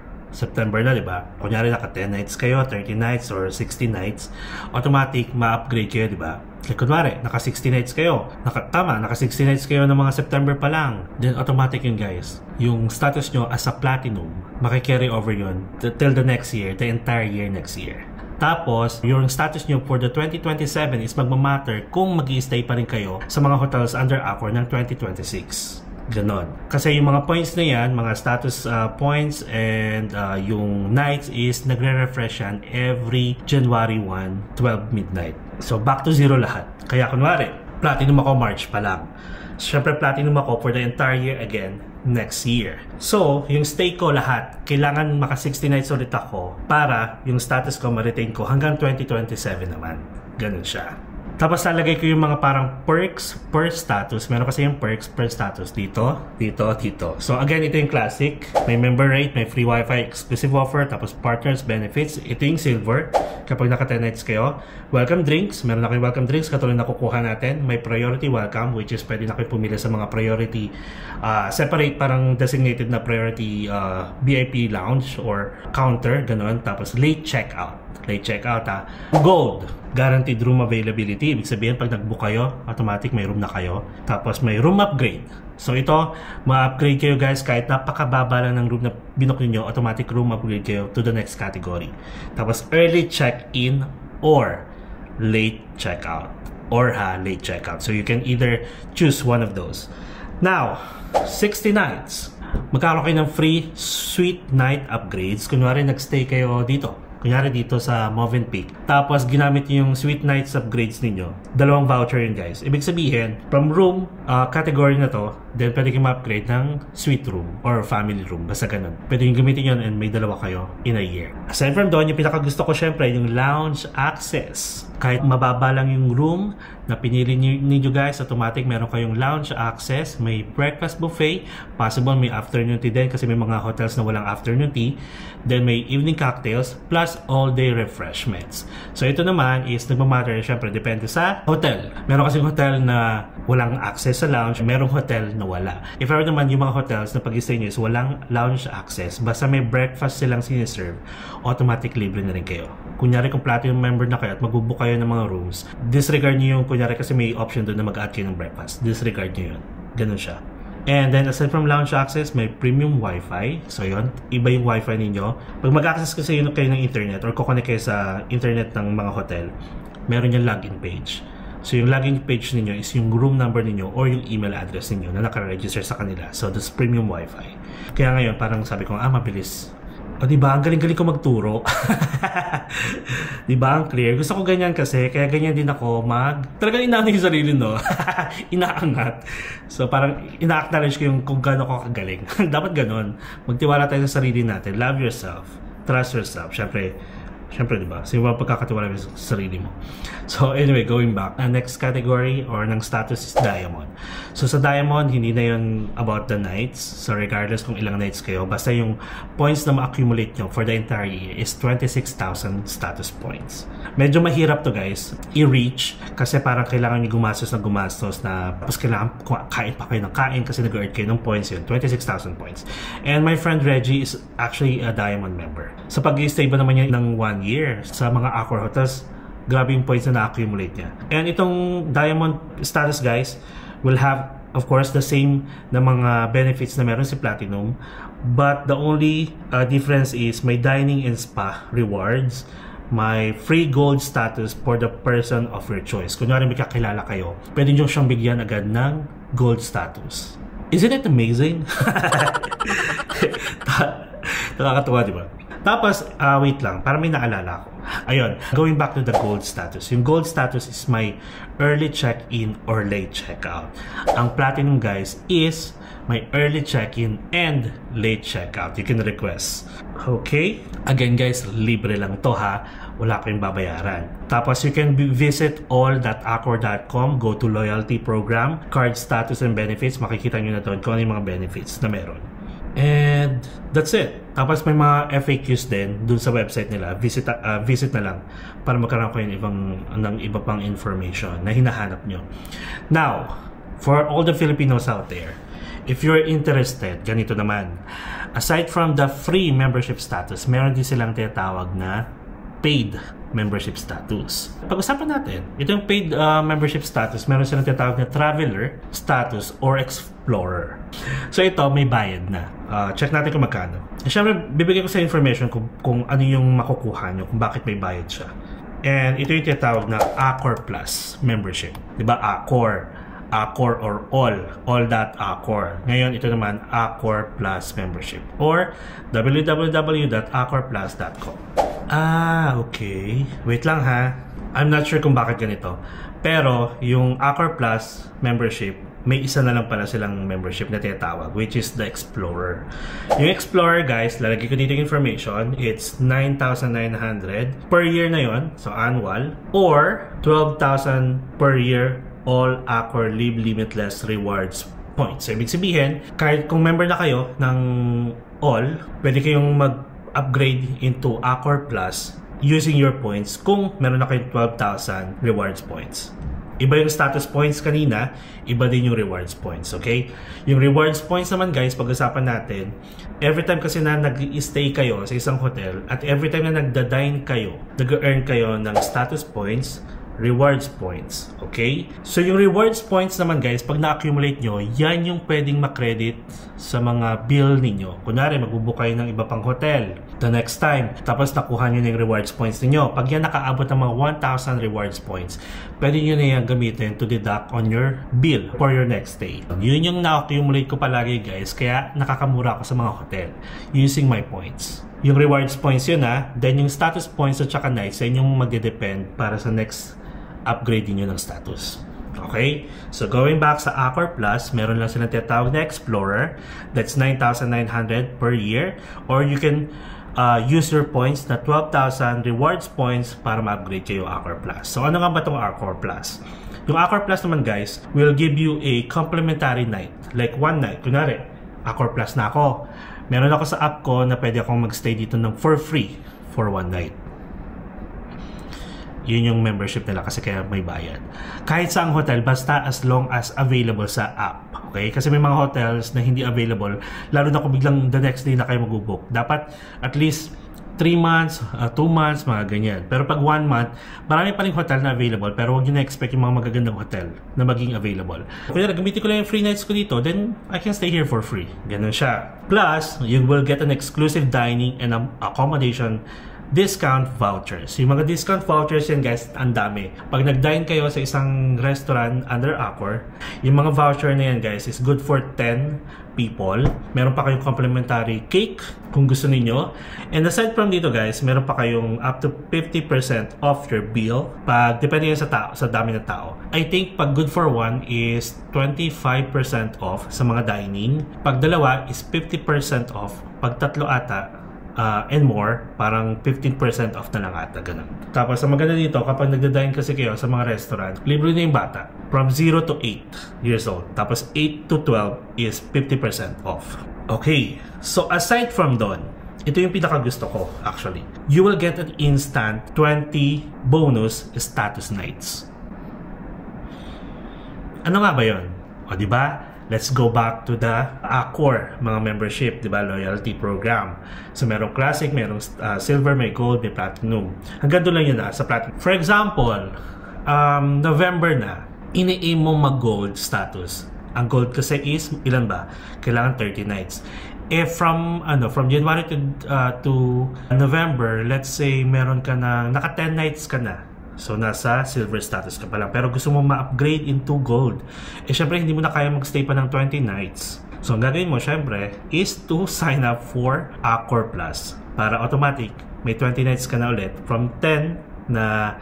na, di ba? Kunyari, naka 10 nights kayo, 30 nights, or 60 nights, automatic, ma-upgrade kayo, di ba? Like, kunwari, naka 60 nights kayo, naka 60 nights kayo ng mga September pa lang, then automatic yun, guys. Yung status nyo as a platinum, maki-carry over yun till the next year, the entire year next year. Tapos, yung status nyo for the 2027 is magmamatter kung mag-i-stay pa rin kayo sa mga hotels under Accor ng 2026. Ganon. Kasi yung mga points na yan, mga status points and yung nights is nagre-refresh yan every January 1, 12 midnight. So, back to zero lahat. Kaya kunwari, platinum ako March pa lang. Siyempre, platinum ako for the entire year again next year. So, yung stay ko lahat, kailangan maka 60 nights ulit ako para yung status ko ma-retain ko hanggang 2027 naman. Ganon siya. Tapos lalagay ko yung mga parang perks per status. Meron kasi yung perks per status dito, dito, dito. So again, ito yung classic. May member rate, may free wifi, exclusive offer, tapos partners benefits. Ito yung silver. Kapag naka 10 nights kayo. Welcome drinks. Meron na kayong welcome drinks katulad na kukuha natin. May priority welcome, which is pwede na kayo pumili sa mga priority separate, parang designated na priority VIP lounge or counter, ganun. Tapos late checkout. Late checkout Gold, guaranteed room availability. Ibig sabihin, pag nag-book kayo, automatic may room na kayo. Tapos may room upgrade. So ito, ma-upgrade kayo guys kahit napakababa lang ng room na binook niyo, automatic room upgrade kayo to the next category. Tapos early check-in or late checkout. Late checkout. So you can either choose one of those. Now, 60 nights. Magkakaroon kayo ng free suite night upgrades. Kunwari, nagstay kayo dito. Kunyari dito sa Movenpick. Tapos ginamit yung Suite Nights upgrades ninyo. 2 voucher yun guys. Ibig sabihin, from room category na to, then pwede kayo ma-upgrade ng suite room or family room. Basta ganun. Pwede yung gamitin yun and may 2 kayo in a year. Aside from doon, yung pinakagusto ko syempre, yung lounge access. Kahit mababa lang yung room na pinili ninyo guys, automatic meron kayong lounge access. May breakfast buffet. Possible may afternoon tea din kasi may mga hotels na walang afternoon tea. Then may evening cocktails plus all-day refreshments. So ito naman is nagmamatter, syempre depende sa hotel. Meron kasing hotel na walang access sa lounge, merong hotel na wala. If ever naman yung mga hotels na pag-stay nyo is walang lounge access, basta may breakfast silang siniserve, automatic libre na rin kayo. Kunyari kung platinum member na kayo at magbubook kayo ng mga rooms, disregard nyo yung, kunyari kasi may option doon na mag-add kayo ng breakfast, disregard nyo yun. Ganun siya. And then aside from lounge access, may premium wifi. So yun, iba yung wifi ninyo. Pag mag-access kasi yun kayo ng internet or kukonek kayo sa internet ng mga hotel, meron yung login page. So yung login page ninyo is yung room number ninyo or yung email address ninyo na naka-register sa kanila. So that's premium wifi. Kaya ngayon parang sabi ko, mabilis. O diba, ang galing-galing ko magturo. Diba, ang clear. Gusto ko ganyan kasi, kaya ganyan din ako talagang inaano yung sarili, no? Inaangat. So parang ina-acknowledge ko yung kung gaano ko kagaling. Dapat ganon. Magtiwala tayo sa sarili natin. Love yourself. Trust yourself. Siyempre, diba? So, yung pagkakatiwala mo sa sarili mo. So, anyway, going back. Ang next category or ng status is Diamond. So, sa Diamond, hindi na yun about the nights. So, regardless kung ilang nights kayo, basta yung points na ma-accumulate nyo for the entire year is 26,000 status points. Medyo mahirap to, guys, i-reach kasi parang kailangan nyo gumastos na tapos kailangan kain pa kayo ng kain kasi nag-earn kayo ng points yun. 26,000 points. And my friend Reggie is actually a Diamond member. So, pag-i-stay ba naman niya ng 1 year sa mga Accor hotels, grabe yung points na na-accumulate niya. And itong Diamond status guys will have of course the same na mga benefits na meron si Platinum, but the only difference is may dining and spa rewards, may free gold status for the person of your choice. Kunyari may kakilala kayo, pwede nyo siyang bigyan agad ng gold status. Isn't it amazing? Nakakatuwa, diba? Tapos, wait lang, para may naalala ko. Ayun, going back to the gold status. Yung gold status is my early check-in or late check-out. Ang platinum, guys, is may early check-in and late checkout. You can request. Okay? Again guys, libre lang to ha. Wala kayong babayaran. Tapos you can visit all.accor.com, go to loyalty program, card status and benefits. Makikita nyo na doon kung ano yung mga benefits na meron. And that's it. Tapos may mga FAQs din dun sa website nila. Visit na lang para magkaroon kayo ng iba pang information na hinahanap nyo. Now, for all the Filipinos out there, if you're interested, ganito naman. Aside from the free membership status, meron din silang tinatawag na paid membership status. Pag-usapan natin, ito yung paid membership status, meron silang tinatawag na traveler status or explorer. So ito, may bayad na. Check natin kung magkano. Siyempre, bibigyan ko sa information kung ano yung makukuha nyo, kung bakit may bayad siya. And ito yung tinatawag na Accor Plus membership. Diba? Accor or all.accor. Ngayon, ito naman, Accor Plus membership or www.accorplus.com. Okay. Wait lang ha. I'm not sure kung bakit ganito. Pero, yung Accor Plus membership, may isa na lang pala silang membership na tinatawag, which is the Explorer. Yung Explorer, guys, lalagay ko dito yung information. It's 9,900 per year na yon, so annual, or 12,000 per year all Accor Live Limitless Rewards points. So, ibig sabihin, kahit kung member na kayo ng all, pwede kayong mag-upgrade into Accor Plus using your points kung meron na kayong 12,000 rewards points. Iba yung status points kanina, iba din yung rewards points, okay? Yung rewards points naman guys, pag-usapan natin, every time kasi na nag-stay kayo sa isang hotel at every time na nagda-dine kayo, nag-earn kayo ng status points, rewards points, okay? So yung rewards points naman guys, pag na-accumulate nyo, yan yung pwedeng makredit sa mga bill ninyo. Kunwari, magbubook kayo ng iba pang hotel the next time, tapos nakuha nyo na yung rewards points ninyo. Pag yan nakaabot ng mga 1,000 rewards points, pwede nyo na yan gamitin to deduct on your bill for your next stay. Yun yung na-accumulate ko palagi guys, kaya nakakamura ako sa mga hotel using my points. Yung rewards points yun then yung status points at saka nights, yan yung magde-depend para sa next upgrade nyo ng status. Okay? So, going back sa Accor Plus, meron lang silang tinatawag na Explorer. That's 9,900 per year. Or you can use your points na 12,000 rewards points para ma-upgrade kayo Accor Plus. So, ano nga ba itong Accor Plus? Yung Accor Plus naman guys, will give you a complimentary night. Like one night. Kunwari, Accor Plus na ako. Meron ako sa app ko na pwede akong mag-stay dito ng for free for one night. Yun yung membership nila kasi kaya may bayad. Kahit sa ang hotel, basta as long as available sa app. Okay? Kasi may mga hotels na hindi available, lalo na kung biglang the next day na kayo mag-book. Dapat at least 3 months, 2 months, mga ganyan. Pero pag 1 month, marami pa rin hotel na available, pero huwag nyo na-expect yung mga magagandang hotel na maging available. Kung gamitin ko lang yung free nights ko dito, then I can stay here for free. Ganun siya. Plus, you will get an exclusive dining and accommodation discount vouchers. Yung mga discount vouchers yan guys, ang dami. Pag nag-dine kayo sa isang restaurant under Accor, yung mga voucher na yan guys is good for 10 people. Meron pa kayong complimentary cake kung gusto niyo. And aside from dito guys, meron pa kayong up to 50% off your bill. Pag depende yan sa dami ng tao. I think pag good for one is 25% off sa mga dining. Pag dalawa is 50% off. Pag tatlo ata and more, parang 15% off na lang ata, ganun. Tapos, ang maganda dito, kapag nagda-dine kasi kayo sa mga restaurant, libre na yung bata. From 0 to 8 years old. Tapos, 8 to 12 is 50% off. Okay. So, aside from doon, ito yung pinaka-gusto ko, actually. You will get an instant 20 bonus status nights. Ano nga ba yun? O, diba? Let's go back to the Accor, mga membership, di ba? Loyalty program. So, merong classic, merong silver, may gold, may platinum. Hanggang doon lang yun sa platinum. For example, November na, ini-aim mo mag-gold status. Ang gold kasi is, ilan ba? Kailangan 30 nights. From January to November, let's say, meron ka na, naka 10 nights ka na. So, nasa silver status ka pa lang. Pero gusto mo ma-upgrade into gold. Syempre, hindi mo na kaya mag-stay pa ng 20 nights. So, ang gagawin mo, syempre, is to sign up for Accor Plus. Para automatic, may 20 nights ka na ulit. From 10 na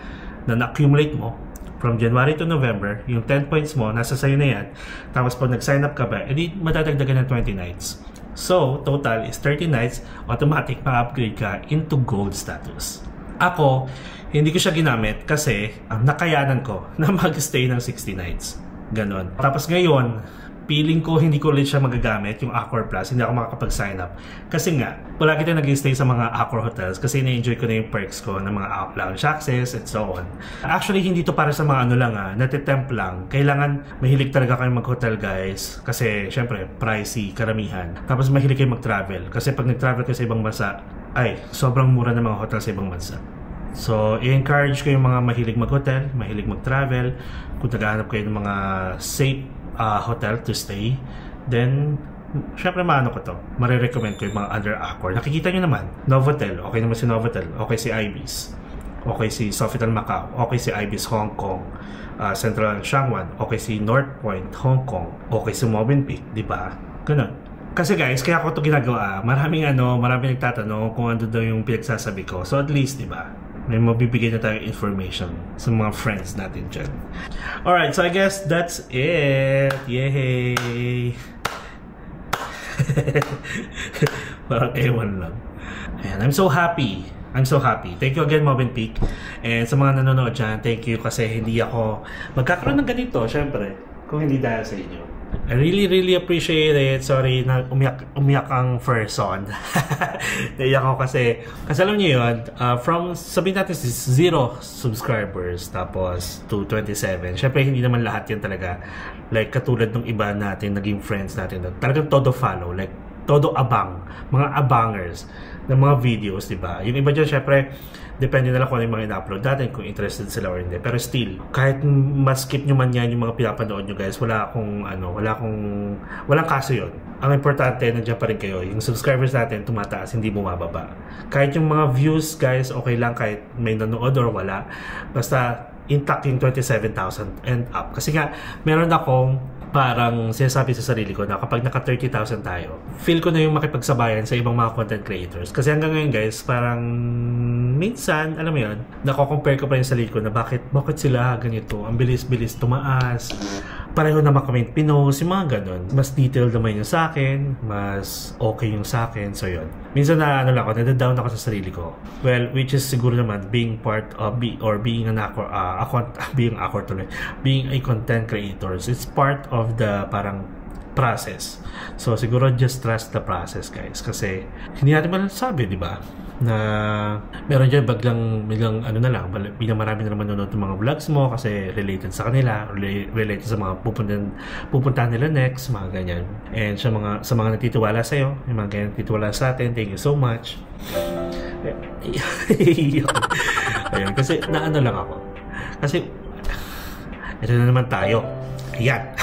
na-accumulate mo, from January to November, yung 10 points mo, nasa sayo na yan. Tapos pag nag-sign up ka ba, edi madadagdagan ng 20 nights. So, total is 30 nights, automatic ma-upgrade ka into gold status. Ako, hindi ko siya ginamit kasi nakayanan ko na mag-stay ng 60 nights. Ganon. Tapos ngayon, feeling ko hindi ko ulit siya magagamit, yung Accor Plus, hindi ako makakapag-sign up. Kasi nga, wala kita nag-stay sa mga Accor hotels kasi na-enjoy ko na yung perks ko ng mga lounge access and so on. Actually, hindi to para sa mga ano lang natitempt lang. Kailangan mahilig talaga kayo mag-hotel guys kasi syempre, pricey, karamihan. Tapos mahilig kayo mag-travel kasi pag nag-travel kayo sa ibang bansa, ay, sobrang mura ng mga hotel sa ibang bansa. So, i-encourage ko yung mga mahilig mag-hotel, mahilig mag-travel, kung naghahanap kayo ng mga safe hotel to stay, then syempre maano ko to, marirecommend ko yung mga under Accor. Nakikita nyo naman, Novotel, okay naman si Novotel, okay si Ibis, okay si Sofitel Macau, okay si Ibis Hong Kong, Central Shangwan, okay si North Point Hong Kong, okay si Movenpick, di ba? Ganun. Kasi guys, kaya ako to ginagawa, maraming nagtatanong kung ano daw yung pinagsasabi ko. So at least, di ba, may mabibigay na tayong information sa mga friends natin dyan. Alright, so I guess that's it. Yay! Parang ewan lang. And I'm so happy. Thank you again, Movenpick. And sa mga nanonood dyan, thank you kasi hindi ako magkakaroon ng ganito, syempre, kung hindi dahil sa inyo. I really appreciate it. Sorry na umiyak ang person. Naiyak ako kasi alam niyo yun, from sabihin natin 0 subscribers tapos to 27. Syempre hindi naman lahat yan talaga like katulad ng iba natin naging friends natin. Talagang todo follow, like todo abang, mga abangers ng mga videos, diba? Yung iba dyan syempre depende na lang kung ano yung mga in-upload natin, kung interested sila or hindi. Pero still, kahit ma-skip nyo man yan yung mga pinapanood nyo guys, walang kaso yun. Ang importante, nandiyan pa rin kayo. Yung subscribers natin, tumataas, hindi bumababa. Kahit yung mga views guys, okay lang kahit may nanood or wala. Basta intact yung 27,000 and up. Kasi nga, meron akong parang sinasabi sa sarili ko na kapag naka 30,000 tayo, feel ko na yung makipagsabayan sa ibang mga content creators. Kasi hanggang ngayon guys, parang minsan, alam mo yun, nako-compare ko pa yung sarili ko na bakit sila ganito, ang bilis-bilis tumaas, pareho naman kami pinost, yung mga ganun. Mas detailed naman yung sa akin, mas okay yung sa akin, so yun. Minsan na ano lang ako, nadadown ako sa sarili ko. Well, which is siguro naman being part of being a content creator. It's part of the parang process. So siguro just trust the process guys kasi hindi natin masasabi, di ba? Na meron dyan biglang ano na lang, biglang marami na naman nanonood ng mga vlogs mo kasi related sa kanila, related sa mga pupuntahan nila next, mga ganyan. And sa mga natitiwala sa'yo, yung mga ganyan natitiwala sa atin, thank you so much. Ayun, kasi naano lang ako. Kasi ito na naman tayo. Ayan.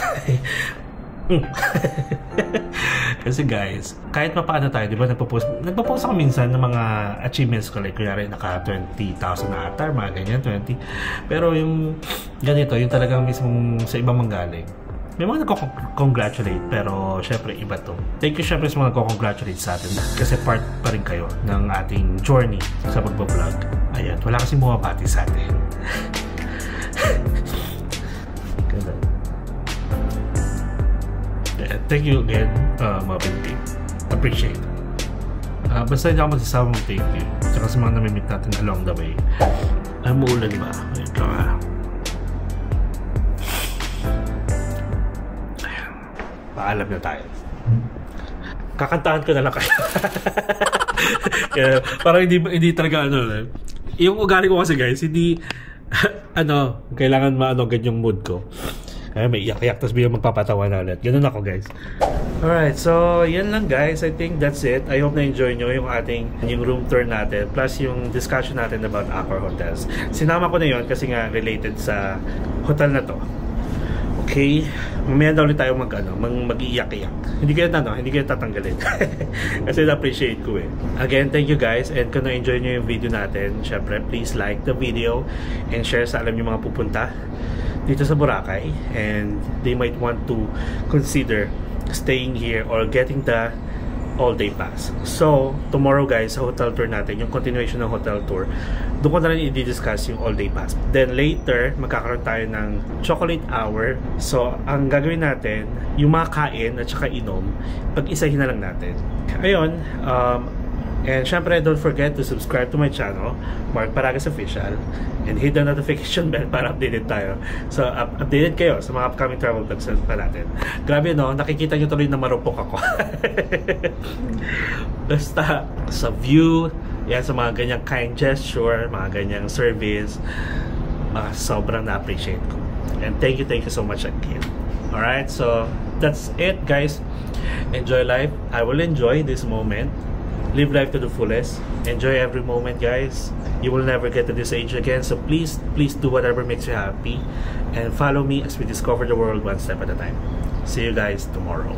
Kasi guys, kahit papaano tayo, di ba, nagpo-post ako minsan ng mga achievements ko, like kunyari naka 20,000 na atar, mga ganyan, 20. Pero yung ganito, yung talagang mismong sa ibang manggaling, may mga nagko-congratulate, pero syempre iba to. Thank you syempre sa mga nagko-congratulate sa atin kasi part pa rin kayo ng ating journey sa pagbablog. Ayan, wala kasing bumabati sa atin. Thank you again, Movenpick. Appreciate it. Basta hindi ako magsasama mong thank you. Tsaka sa mga namimit natin along the way. Ay, muulan ba? Ayun ka nga. Paalam na tayo. Kakantahan ko na lang kayo. Kaya, parang hindi talaga ano. Yung ugali ko kasi guys, hindi kailangan maanogan yung mood ko. Kaya may iyak-iyak tapos biglang magpapatawa na ulit. Ganun ako guys. Alright, so yan lang guys. I think that's it. I hope na-enjoy nyo yung room tour natin plus yung discussion natin about Accor Hotels. Sinama ko na yun kasi nga related sa hotel na to. Okay? Mamaya daw ulit tayo mag-iyak-iyak. Hindi kayo tatanggalin. Kasi na-appreciate ko eh. Again, thank you guys. And kung na-enjoy nyo yung video natin, syempre, please like the video and share sa alam nyo mga pupunta dito sa Boracay. And they might want to consider staying here or getting the all-day pass. So, tomorrow guys, sa hotel tour natin, yung continuation ng hotel tour, doon ko na rin i-discuss yung all-day pass. Then later, magkakaroon tayo ng chocolate hour. So, ang gagawin natin, yung mga kain at saka inom, pag-isahin na lang natin. Ayun, and syempre, don't forget to subscribe to my channel, Mark Paragas Official, and hit the notification bell para updated tayo. So, updated kayo sa mga upcoming travel vlogs pa natin. Grabe no, nakikita nyo tuloy na marupok ako. Basta, sa view, yan, sa mga ganyang kind gesture, mga ganyang service, sobrang na-appreciate ko. And thank you so much again. Alright, so, that's it guys. Enjoy life. I will enjoy this moment. Live life to the fullest. Enjoy every moment guys. You will never get to this age again, so please do whatever makes you happy, and follow me as we discover the world one step at a time. See you guys tomorrow.